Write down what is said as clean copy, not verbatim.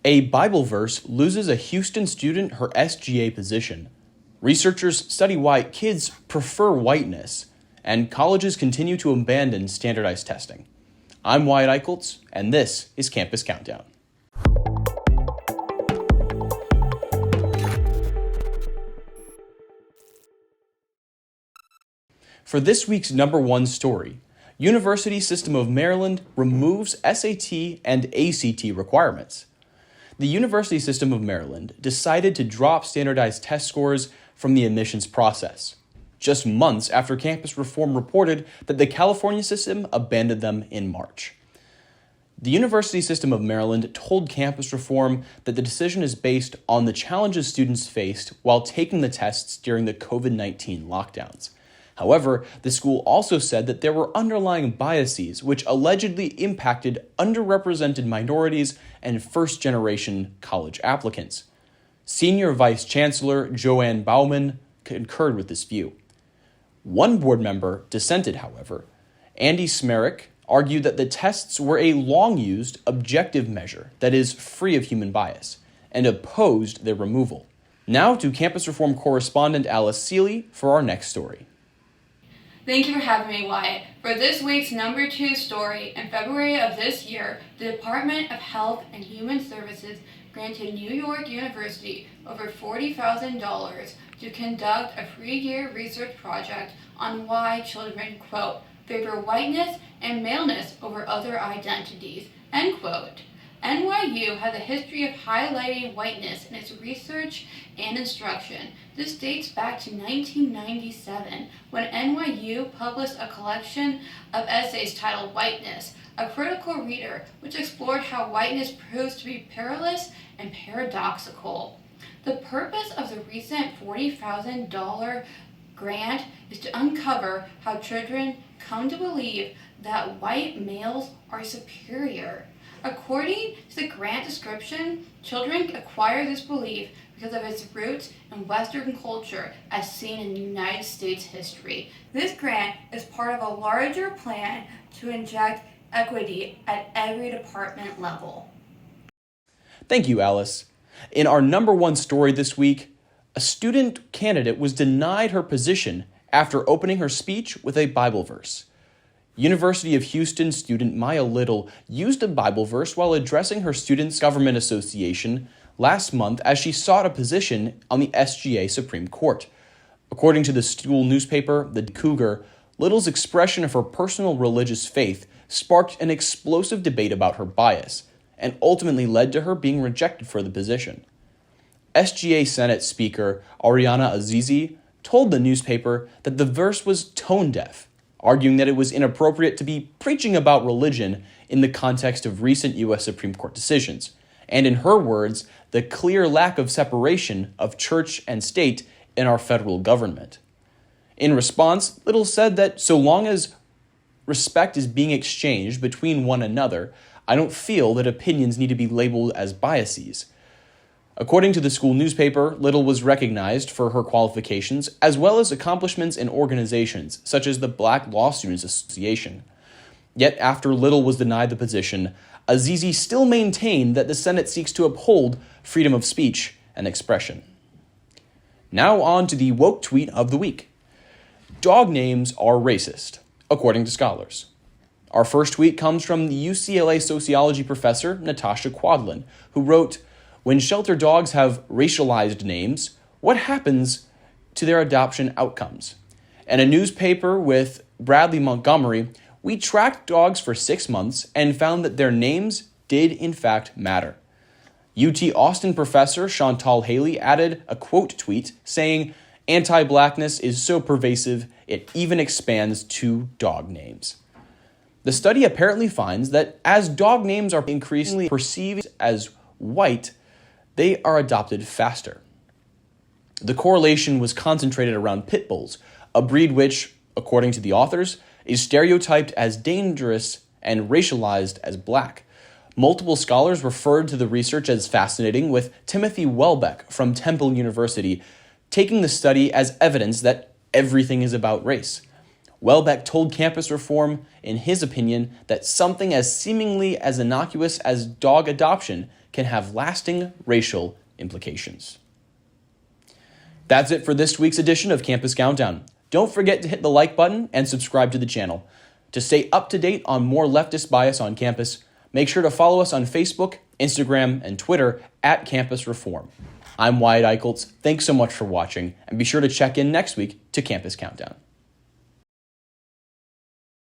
A Bible verse loses a Houston student her SGA position. Researchers study why kids prefer whiteness, and colleges continue to abandon standardized testing. I'm Wyatt Eichholz, and this is Campus Countdown. For this week's number one story, University System of Maryland removes SAT and ACT requirements. The University System of Maryland decided to drop standardized test scores from the admissions process, just months after Campus Reform reported that the California system abandoned them in March. The University System of Maryland told Campus Reform that the decision is based on the challenges students faced while taking the tests during the COVID-19 lockdowns. However, the school also said that there were underlying biases which allegedly impacted underrepresented minorities and first-generation college applicants. Senior Vice Chancellor Joanne Bauman concurred with this view. One board member dissented, however. Andy Smerick argued that the tests were a long-used, objective measure that is free of human bias, and opposed their removal. Now to Campus Reform Correspondent Alice Seeley for our next story. Thank you for having me, Wyatt. For this week's number two story, in February of this year, the Department of Health and Human Services granted New York University over $40,000 to conduct a 3-year research project on why children, quote, favor whiteness and maleness over other identities, end quote. NYU has a history of highlighting whiteness in its research and instruction. This dates back to 1997, when NYU published a collection of essays titled Whiteness, a critical reader which explored how whiteness proves to be perilous and paradoxical. The purpose of the recent $40,000 grant is to uncover how children come to believe that white males are superior. According to the grant description, children acquire this belief because of its roots in Western culture as seen in United States history. This grant is part of a larger plan to inject equity at every department level. Thank you, Alice. In our number one story this week, a student candidate was denied her position after opening her speech with a Bible verse. University of Houston student Maya Little used a Bible verse while addressing her Students' Government Association last month as she sought a position on the SGA Supreme Court. According to the school newspaper, The Cougar, Little's expression of her personal religious faith sparked an explosive debate about her bias, and ultimately led to her being rejected for the position. SGA Senate Speaker Ariana Azizi told the newspaper that the verse was tone-deaf, arguing that it was inappropriate to be preaching about religion in the context of recent U.S. Supreme Court decisions, and in her words, the clear lack of separation of church and state in our federal government. In response, Little said that so long as respect is being exchanged between one another, I don't feel that opinions need to be labeled as biases. According to the school newspaper, Little was recognized for her qualifications as well as accomplishments in organizations such as the Black Law Students Association. Yet after Little was denied the position, Azizi still maintained that the Senate seeks to uphold freedom of speech and expression. Now on to the woke tweet of the week. Dog names are racist, according to scholars. Our first tweet comes from the UCLA sociology professor Natasha Quadlin, who wrote, "When shelter dogs have racialized names, what happens to their adoption outcomes?" In a newspaper with Bradley Montgomery, we tracked dogs for 6 months and found that their names did in fact matter. UT Austin professor Chantal Haley added a quote tweet saying, "Anti-blackness is so pervasive, it even expands to dog names." The study apparently finds that as dog names are increasingly perceived as white, they are adopted faster. The correlation was concentrated around pit bulls, a breed which, according to the authors, is stereotyped as dangerous and racialized as black. Multiple scholars referred to the research as fascinating, with Timothy Welbeck from Temple University taking the study as evidence that everything is about race. Welbeck told Campus Reform, in his opinion, that something as seemingly as innocuous as dog adoption can have lasting racial implications. That's it for this week's edition of Campus Countdown. Don't forget to hit the like button and subscribe to the channel. To stay up to date on more leftist bias on campus, make sure to follow us on Facebook, Instagram, and Twitter at Campus Reform. I'm Wyatt Eichholz. Thanks so much for watching, and be sure to check in next week to Campus Countdown.